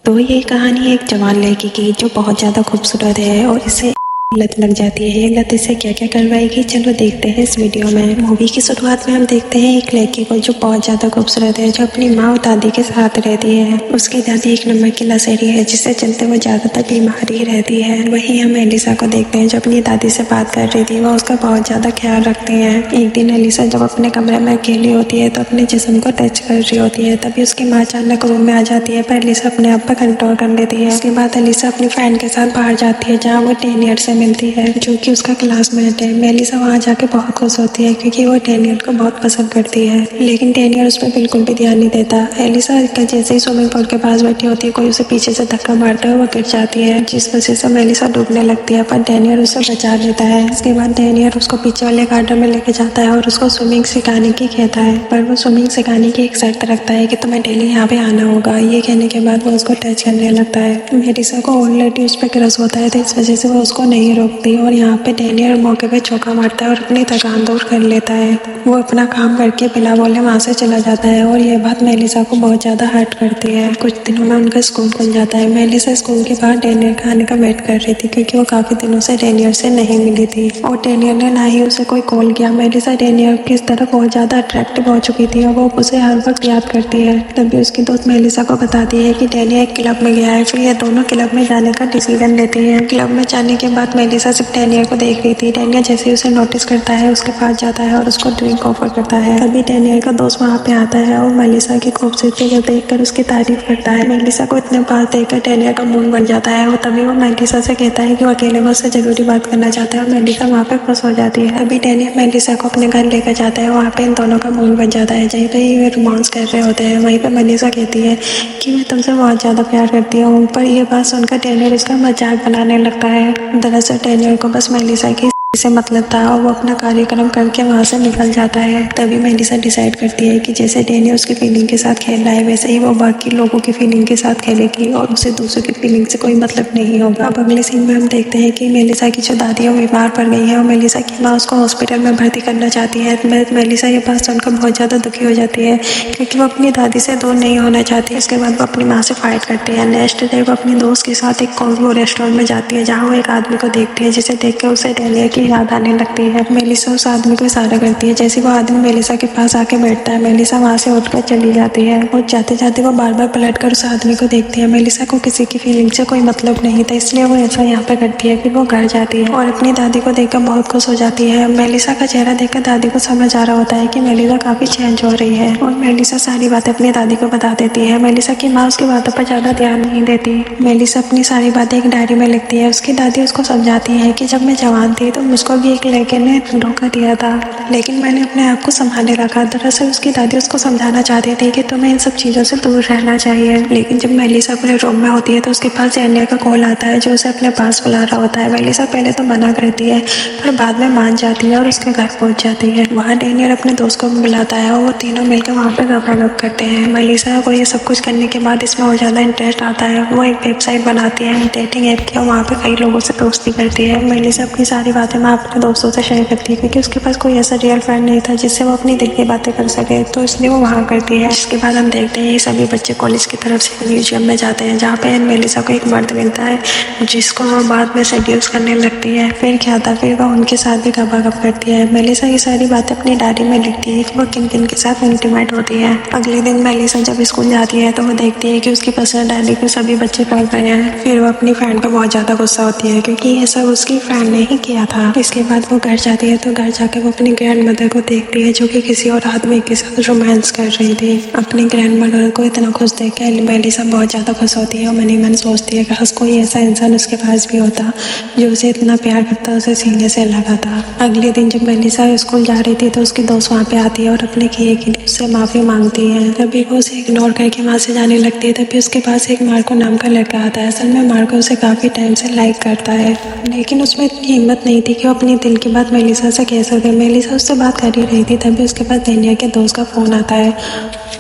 तो ये कहानी एक जवान लड़की की जो बहुत ज़्यादा खूबसूरत है और इसे लत लग जाती है। लत इसे क्या क्या करवाएगी, चलो देखते हैं इस वीडियो में। मूवी की शुरुआत में हम देखते हैं एक लड़की को जो बहुत ज़्यादा खूबसूरत है, जो अपनी माँ और दादी के साथ रहती है। उसकी दादी एक नंबर की लसेरी है, जिससे चलते वो ज़्यादातर बीमार ही रहती है। वहीं हम एलिसा को देखते हैं जो अपनी दादी से बात कर रही थी, वो उसका बहुत ज़्यादा ख्याल रखती है। एक दिन एलिसा जब अपने कमरे में अकेली होती है तो अपने जिस्म को टच कर रही होती है, तभी उसकी माँ अचानक रूम में आ जाती है, पर एलिसा अपने आप पर कंट्रोल कर लेती है। उसके बाद एलिसा अपनी फ्रेंड के साथ बाहर जाती है, जहाँ वो डेनियल से मिलती है जो कि उसका क्लासमेट है। मेलिसा वहाँ जाके बहुत खुश होती है क्योंकि वो डेनियल को बहुत पसंद करती है, लेकिन डेनियल उस पर बिल्कुल भी ध्यान नहीं देता। एलिसा जैसे ही स्विमिंग पूल के पास बैठी होती है, कोई उसे पीछे से धक्का मारता है, वो गिर जाती है, जिस वजह से मेलिसा डूबने लगती है, पर डेनियल उसे बचा लेता है। इसके बाद डेनियल उसको पीछे वाले गार्डन में लेके जाता है और उसको स्विमिंग सिखाने की कहता है, पर वो स्विमिंग सिखाने की एक शर्त रखता है कि तुम्हें डेली यहाँ पे आना होगा। ये कहने के बाद वो उसको टच करने लगता है। मेलिसा को ऑलरेडी उस पर क्रश होता है, तो इस वजह से वो उसको नहीं रोकती और यहाँ पे डेनियल मौके पे चौका मारता है और अपनी थकान दूर कर लेता है। वो अपना काम करके बिना बोले वहाँ से चला जाता है और ये बात मेलिसा को बहुत ज़्यादा हर्ट करती है। कुछ दिनों में उनका स्कूल खुल जाता है। मेलिसा स्कूल के बाहर डेनियल का आने का वेट कर रही थी क्योंकि वो काफ़ी दिनों से डेनियल से नहीं मिली थी और डेनियल ने ना ही उसे कोई कॉल किया। मेलिसा डेनियल की इस तरफ बहुत ज़्यादा अट्रैक्टिव हो चुकी थी और वो उसे हर वक्त याद करती है। तभी उसकी दोस्त मेलिसा को बताती है कि डेनियल एक क्लब में गया है। फिर ये दोनों क्लब में जाने का डिसीजन लेती है। क्लब में जाने के बाद मेलिसा सिर्फ डेनियल को देख रही थी। डेनियल जैसे ही उसे नोटिस करता है, उसके पास जाता है और उसको ड्रिंक ऑफर करता है। तभी डेनियल का दोस्त वहाँ पे आता है और मेलिसा की खूबसूरती को देखकर उसकी तारीफ करता है। मेलिसा को इतने पास देखकर डेनियल का मूड बन जाता है और तभी वो मेलिसा से कहता है कि वो अकेले में उससे जरूरी बात करना चाहता है और मेलिसा वहाँ पे खुश हो जाती है। तभी डेनियल मेलिसा को अपने घर लेकर जाता है। वहाँ पे इन दोनों का मूड बन जाता है। जहीं पे ये रोमांस कर रहे होते हैं, वहीं पे मेलिसा कहती है कि मैं तुमसे बहुत ज़्यादा प्यार करती हूँ, पर यह बात सुनकर डेनियल उसका मजाक बनाने लगता है। दरअसल डेनियल को बस मेलिसा की से मतलब था और वो अपना कार्यक्रम करके वहाँ से निकल जाता है। तभी मेलिसा डिसाइड करती है कि जैसे डेनियल उसकी फीलिंग के साथ खेल रहा है, वैसे ही वो बाकी लोगों की फीलिंग के साथ खेलेगी और उसे दूसरों की फीलिंग से कोई मतलब नहीं होगा। अब अगले सीन में हम देखते हैं कि मेलिसा की जो दादी है वो बीमार पड़ गई है और मेलिसा की माँ उसको हॉस्पिटल में भर्ती करना चाहती है। मेलिसा ये बात सुनकर बहुत ज़्यादा दुखी हो जाती है क्योंकि वो अपनी दादी से दूर नहीं होना चाहती। उसके बाद वो अपनी माँ से फाइट करती है। नेक्स्ट डे वो अपनी दोस्त के साथ एक कॉम्बो रेस्टोरेंट में जाती है, जहाँ वो एक आदमी को देखती है, जिसे देख कर उसे डेनियल की याद आने लगती है। मेलिसा उस आदमी को इशारा करती है। जैसे वो आदमी मेलिसा के पास आके बैठता है, मेलिसा वहाँ से उठकर चली जाती है और जाते जाते वो बार बार पलटकर उस आदमी को देखती है। मेलिसा को किसी की फीलिंग से कोई मतलब नहीं था, इसलिए वो ऐसा यहाँ पे करती है। फिर वो घर जाती है और अपनी दादी को देखकर बहुत खुश हो जाती है। मेलिसा का चेहरा देखकर दादी को समझ आ रहा होता है कि मेलिसा काफी चेंज हो रही है और मेलिसा सारी बातें अपनी दादी को बता देती है। मेलिसा की माँ उसकी बातों पर ज्यादा ध्यान नहीं देती। मेलिसा अपनी सारी बातें एक डायरी में लिखती है। उसकी दादी उसको समझाती है कि जब मैं जवान थी तो मुझको भी एक लड़के ने धोखा दिया था, लेकिन मैंने अपने आप को संभाले रखा। दरअसल उसकी दादी उसको समझाना चाहती थी कि तुम्हें इन सब चीज़ों से दूर रहना चाहिए। लेकिन जब मेलिसा अपने रूम में होती है तो उसके पास डेनियल का कॉल आता है जो उसे अपने पास बुला रहा होता है। मेलिसा पहले तो मना करती है पर बाद में मान जाती है और उसके घर पहुंच जाती है। वहाँ डेनियल अपने दोस्त को बुलाता है और वो तीनों मिलकर वहाँ पे गप करते हैं। मेलिसा को ये सब कुछ करने के बाद इसमें और ज़्यादा इंटरेस्ट आता है। वो एक वेबसाइट बनाती है डेटिंग ऐप की और वहाँ पे कई लोगों से दोस्ती करती है। मेलिसा अपनी सारी बातें मैं अपने दोस्तों से शेयर करती है क्योंकि उसके पास कोई ऐसा रियल फ्रेंड नहीं था जिससे वो अपनी दिल की बातें कर सके, तो इसलिए वो वहाँ करती है। इसके बाद हम देखते हैं ये सभी बच्चे कॉलेज की तरफ से म्यूजियम में जाते हैं, जहाँ पे मेलिसा को एक मर्द मिलता है जिसको वो बाद में सेड्यूस करने लगती है। फिर क्या था, फिर वो उनके साथ भी गप करती है। मेलिसा ये सारी बातें अपनी डायरी में लिखती है कि वो किन किन के साथ इंटीमेट होती है। अगले दिन मेलिसा जब स्कूल जाती है तो वो देखती है कि उसकी पर्सनल डायरी को सभी बच्चे पढ़ रहे हैं। फिर वो अपनी फ्रेंड को बहुत ज़्यादा गुस्सा होती है क्योंकि ये सब उसकी फ्रेंड ने ही किया था। इसके बाद वो घर जाती है तो घर जाकर वो अपनी ग्रैंड मदर को देखती है जो कि किसी और आदमी के साथ रोमांस कर रही थी। अपनी ग्रैंड मदर को इतना खुश देख कर मेलिसा बहुत ज़्यादा खुश होती है और मन ही मन सोचती है कि कोई ऐसा इंसान उसके पास भी होता जो उसे इतना प्यार करता, उसे सीने से लगा था। अगले दिन जब मेलिसा स्कूल जा रही थी तो उसकी दोस्त वहाँ पे आती है और अपने किए के लिए उससे माफ़ी मांगती है। तभी वो उसे इग्नोर करके वहाँ से जाने लगती है। तभी उसके पास एक मार्को नाम का लड़का आता है। असल में मार्को उसे काफ़ी टाइम से लाइक करता है, लेकिन उसमें इतनी हिम्मत नहीं थी कि वो अपने दिल की बात मेलिसा से कह सके। मेलिसा उससे बात कर ही रही थी, तभी उसके पास डेनियल के दोस्त का फ़ोन आता है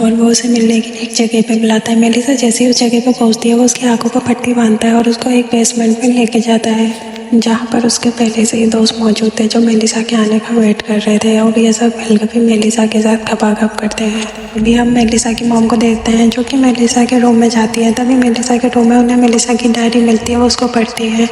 और वो उसे मिलने के लिए एक जगह पे बुलाता है। मेलिसा जैसे ही उस जगह पे पहुंचती है वो उसकी आंखों को पट्टी बांधता है और उसको एक बेसमेंट में लेके जाता है। जहाँ पर उसके पहले से ही दोस्त मौजूद थे जो मेलिसा के आने का वेट कर रहे थे और ये सब मिलकर भी मेलिसा के साथ खपाखप करते हैं। अभी हम मेलिसा की मॉम को देखते हैं जो कि मेलिसा के रूम में जाती है। तभी मेलिसा के रूम में उन्हें मेलिसा की डायरी मिलती है, वो उसको पढ़ती है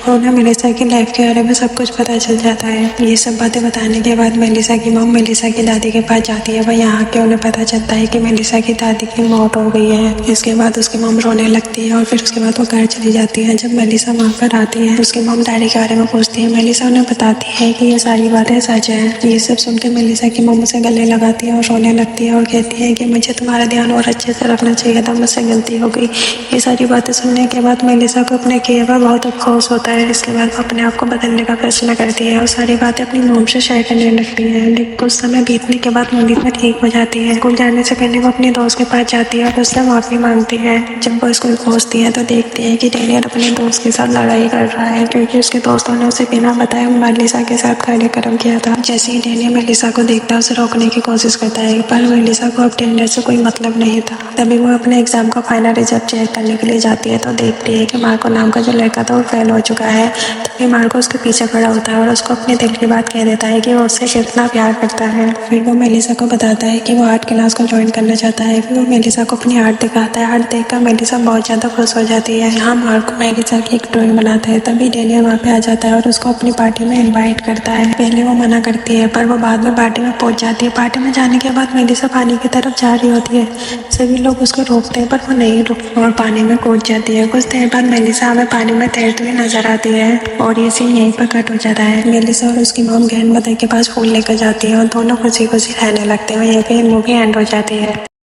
और उन्हें मेलिसा की लाइफ के बारे में सब कुछ पता चल जाता है। ये सब बातें बताने के बाद मेलिसा की मॉम मेलिसा की दादी के पास जाती है। वह यहाँ के उन्हें पता चलता है कि मेलिसा की दादी की मौत हो गई है। इसके बाद उसकी मॉम रोने लगती है और फिर उसके बाद वो घर चली जाती है। जब मेलिसा वहाँ पर आती है उसकी मॉम डायरी के बारे में पूछती है। मेलिसा उन्हें बताती है कि ये सारी बातें सच है। ये सब सुनकर मेलिसा की मॉम उसे गले लगाती है और रोने लगती है और कहती है कि मुझे तुम्हारा ध्यान और अच्छे से रखना चाहिए था, मुझसे गलती हो गई। ये सारी बातें सुनने के बाद मेलिसा को अपने किए पर बहुत अफसोस होता है। इसके बाद वो अपने आप को बदलने का फैसला करती है और सारी बातें अपनी मॉम से शेयर करने लगती है। लेकिन कुछ समय बीतने के बाद मेलिसा ठीक हो जाती है। स्कूल जाने से पहले वो अपने दोस्त के पास जाती है और उससे माफी मांगती है। जब वो स्कूल पहुंचती है तो देखती है कि डेनियल अपने दोस्त के साथ लड़ाई कर रहा है क्योंकि उसके दोस्तों ने उसे बिना बताए मेलिसा के साथ कार्यक्रम किया था। जैसे ही डेनियल मेलिसा को देखता है उसे रोकने की कोशिश करता है, पर मेलिसा को अब डेनियल से कोई मतलब नहीं था। तभी वो अपने एग्जाम का फाइनल रिजल्ट चेक करने के लिए जाती है तो देखती है कि मार्को नाम का जो लड़का था वो फेल हो चुका है। तभी मार्को उसके पीछे खड़ा होता है और उसको अपने दिल की बात कह देता है कि वो उससे कितना प्यार करता है। फिर वो मेलिसा को बताता है कि वो आर्ट क्लास को ज्वाइन करना चाहता है। फिर वो मेलिसा को अपनी आर्ट दिखाता है। आर्ट देखकर मेलिसा बहुत ज़्यादा खुश हो जाती है। यहाँ मार्को मेलिसा की एक ड्राइंग बनाता है। तभी डेनियल वहाँ पे आ जाता है और उसको अपनी पार्टी में इन्वाइट करता है। पहले वो मना करती है पर वो बाद में पार्टी में पहुँच जाती है। पार्टी में जाने के बाद मेलिसा पानी की तरफ जा रही होती है। सभी लोग उसको रोकते हैं पर वो नहीं रुकती और पानी में कूद जाती है। कुछ देर बाद मेलिसा हमें पानी में तैरती हुई नजर आती है और ये सीन यहीं पर कट हो जाता है। मेलिसा और उसकी मॉम ग्रैंडमदर के पास फूल लेकर जाती है और दोनों खुशी खुशी रहने लगते हैं। यहीं पे मूवी एंड हो जाती है।